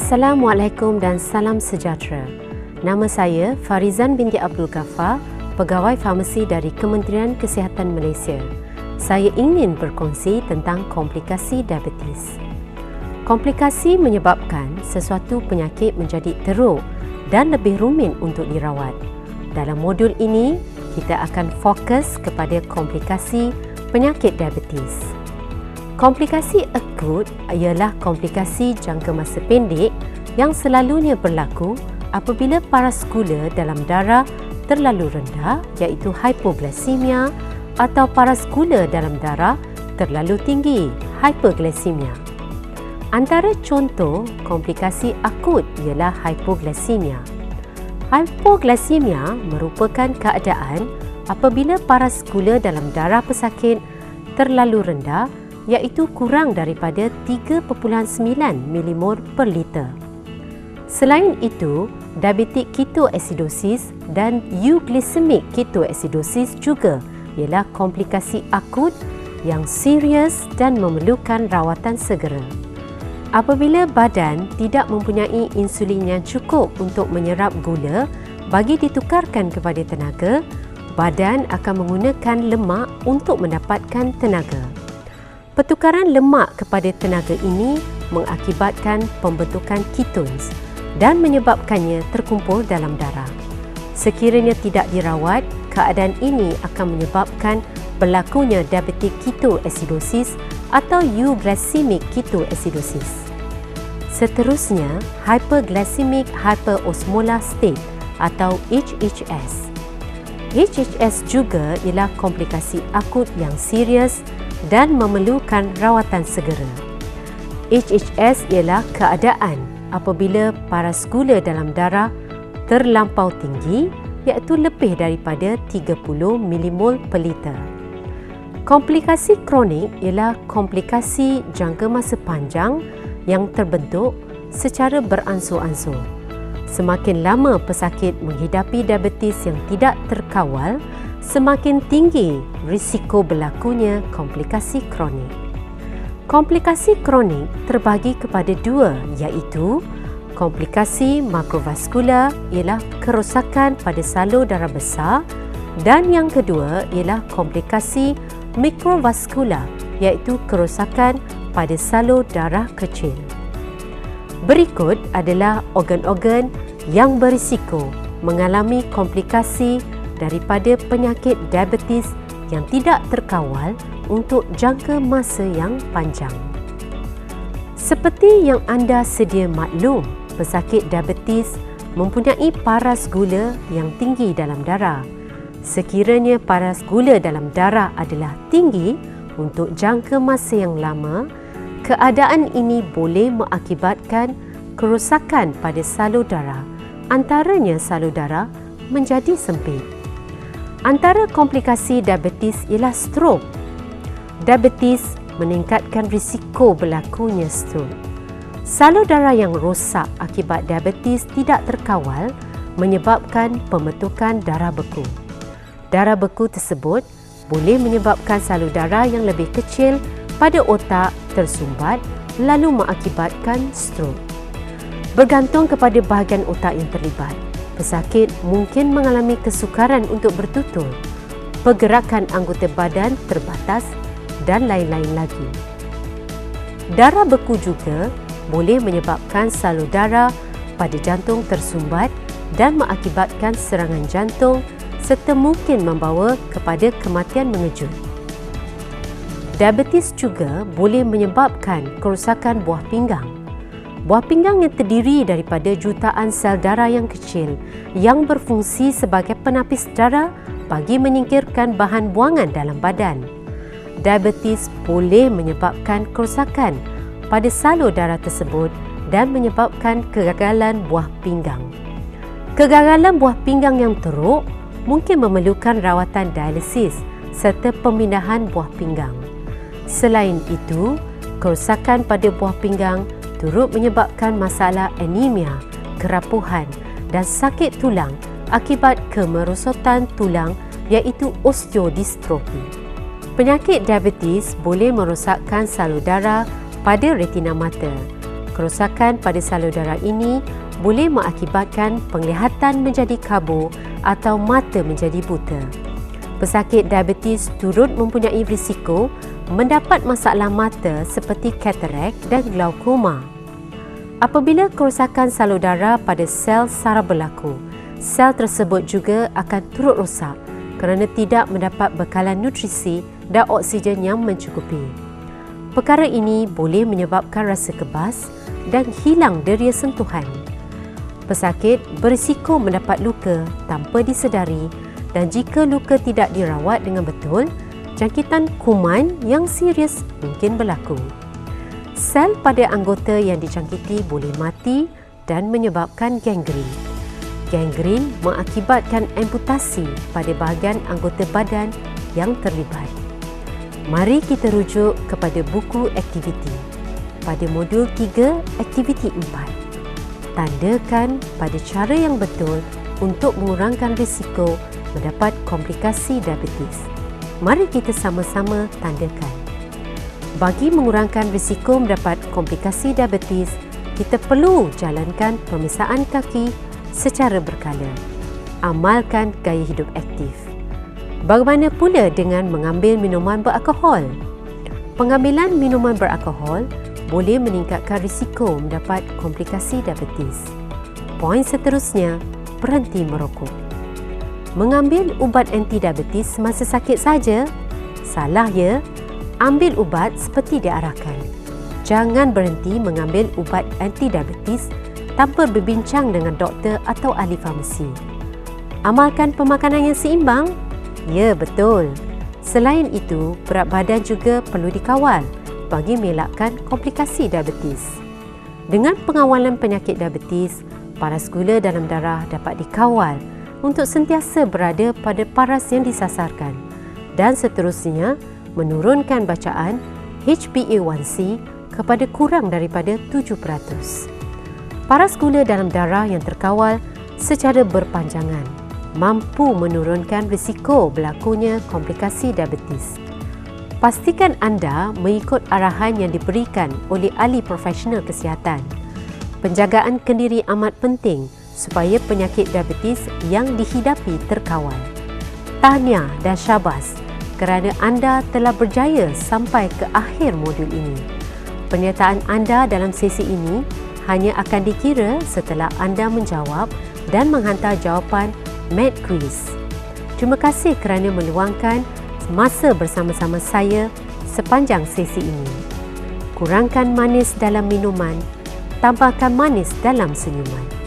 Assalamualaikum dan salam sejahtera. Nama saya Farizan binti Abdul Ghaffar, pegawai farmasi dari Kementerian Kesihatan Malaysia. Saya ingin berkongsi tentang komplikasi diabetes. Komplikasi menyebabkan sesuatu penyakit menjadi teruk dan lebih rumit untuk dirawat. Dalam modul ini, kita akan fokus kepada komplikasi penyakit diabetes. Komplikasi akut ialah komplikasi jangka masa pendek yang selalunya berlaku apabila paras gula dalam darah terlalu rendah, iaitu hypoglycemia, atau paras gula dalam darah terlalu tinggi, hyperglycemia. Antara contoh komplikasi akut ialah hypoglycemia. Hypoglycemia merupakan keadaan apabila paras gula dalam darah pesakit terlalu rendah, iaitu kurang daripada 3.9 mmol per liter. Selain itu, diabetik ketoacidosis dan euglycemic ketoacidosis juga ialah komplikasi akut yang serius dan memerlukan rawatan segera. Apabila badan tidak mempunyai insulin yang cukup untuk menyerap gula bagi ditukarkan kepada tenaga, badan akan menggunakan lemak untuk mendapatkan tenaga. Pertukaran lemak kepada tenaga ini mengakibatkan pembentukan ketones dan menyebabkannya terkumpul dalam darah. Sekiranya tidak dirawat, keadaan ini akan menyebabkan berlakunya diabetik ketoacidosis atau euglycemic ketoacidosis. Seterusnya, hyperglycemic hyperosmolar state atau HHS. HHS juga ialah komplikasi akut yang serius dan memerlukan rawatan segera. HHS ialah keadaan apabila paras gula dalam darah terlampau tinggi, iaitu lebih daripada 30 mmol per liter. Komplikasi kronik ialah komplikasi jangka masa panjang yang terbentuk secara beransur-ansur. Semakin lama pesakit menghidapi diabetes yang tidak terkawal, semakin tinggi risiko berlakunya komplikasi kronik. Komplikasi kronik terbagi kepada dua, iaitu komplikasi makrovaskular ialah kerosakan pada salur darah besar, dan yang kedua ialah komplikasi mikrovaskular iaitu kerosakan pada salur darah kecil. Berikut adalah organ-organ yang berisiko mengalami komplikasi daripada penyakit diabetes yang tidak terkawal untuk jangka masa yang panjang. Seperti yang anda sedia maklum, pesakit diabetes mempunyai paras gula yang tinggi dalam darah. Sekiranya paras gula dalam darah adalah tinggi untuk jangka masa yang lama, keadaan ini boleh mengakibatkan kerosakan pada salur darah, antaranya salur darah menjadi sempit. Antara komplikasi diabetes ialah stroke. Diabetes meningkatkan risiko berlakunya stroke. Salur darah yang rosak akibat diabetes tidak terkawal menyebabkan pembentukan darah beku. Darah beku tersebut boleh menyebabkan salur darah yang lebih kecil pada otak tersumbat lalu mengakibatkan stroke. Bergantung kepada bahagian otak yang terlibat, pesakit mungkin mengalami kesukaran untuk bertutur, pergerakan anggota badan terbatas dan lain-lain lagi. Darah beku juga boleh menyebabkan salur darah pada jantung tersumbat dan mengakibatkan serangan jantung serta mungkin membawa kepada kematian mengejut. Diabetes juga boleh menyebabkan kerosakan buah pinggang. Buah pinggang yang terdiri daripada jutaan sel darah yang kecil yang berfungsi sebagai penapis darah bagi menyingkirkan bahan buangan dalam badan. Diabetes boleh menyebabkan kerosakan pada salur darah tersebut dan menyebabkan kegagalan buah pinggang. Kegagalan buah pinggang yang teruk mungkin memerlukan rawatan dialisis serta pemindahan buah pinggang. Selain itu, kerosakan pada buah pinggang turut menyebabkan masalah anemia, kerapuhan dan sakit tulang akibat kemerosotan tulang iaitu osteodystrophie. Penyakit diabetes boleh merosakkan salur darah pada retina mata. Kerosakan pada salur darah ini boleh mengakibatkan penglihatan menjadi kabur atau mata menjadi buta. Pesakit diabetes turut mempunyai risiko mendapat masalah mata seperti katarak dan glaukoma. Apabila kerosakan salur darah pada sel saraf berlaku, sel tersebut juga akan turut rosak kerana tidak mendapat bekalan nutrisi dan oksigen yang mencukupi. Perkara ini boleh menyebabkan rasa kebas dan hilang deria sentuhan. Pesakit berisiko mendapat luka tanpa disedari dan jika luka tidak dirawat dengan betul, jangkitan kuman yang serius mungkin berlaku. Sel pada anggota yang dijangkiti boleh mati dan menyebabkan gangren. Gangren mengakibatkan amputasi pada bahagian anggota badan yang terlibat. Mari kita rujuk kepada buku aktiviti. Pada modul 3, aktiviti 4. Tandakan pada cara yang betul untuk mengurangkan risiko mendapat komplikasi diabetes. Mari kita sama-sama tandakan. Bagi mengurangkan risiko mendapat komplikasi diabetes, kita perlu jalankan pemeriksaan kaki secara berkala. Amalkan gaya hidup aktif. Bagaimana pula dengan mengambil minuman beralkohol? Pengambilan minuman beralkohol boleh meningkatkan risiko mendapat komplikasi diabetes. Poin seterusnya, berhenti merokok. Mengambil ubat anti-diabetes semasa sakit saja? Salah ya. Ambil ubat seperti diarahkan. Jangan berhenti mengambil ubat anti-diabetes tanpa berbincang dengan doktor atau ahli farmasi. Amalkan pemakanan yang seimbang? Ya, betul. Selain itu, berat badan juga perlu dikawal bagi mengelakkan komplikasi diabetes. Dengan pengawalan penyakit diabetes, paras gula dalam darah dapat dikawal untuk sentiasa berada pada paras yang disasarkan dan seterusnya menurunkan bacaan HbA1c kepada kurang daripada 7%. Paras gula dalam darah yang terkawal secara berpanjangan mampu menurunkan risiko berlakunya komplikasi diabetes. Pastikan anda mengikut arahan yang diberikan oleh ahli profesional kesihatan. Penjagaan kendiri amat penting supaya penyakit diabetes yang dihidapi terkawal. Tahniah dan syabas kerana anda telah berjaya sampai ke akhir modul ini. Penyertaan anda dalam sesi ini hanya akan dikira setelah anda menjawab dan menghantar jawapan Med Quiz. Terima kasih kerana meluangkan masa bersama-sama saya sepanjang sesi ini. Kurangkan manis dalam minuman, tambahkan manis dalam senyuman.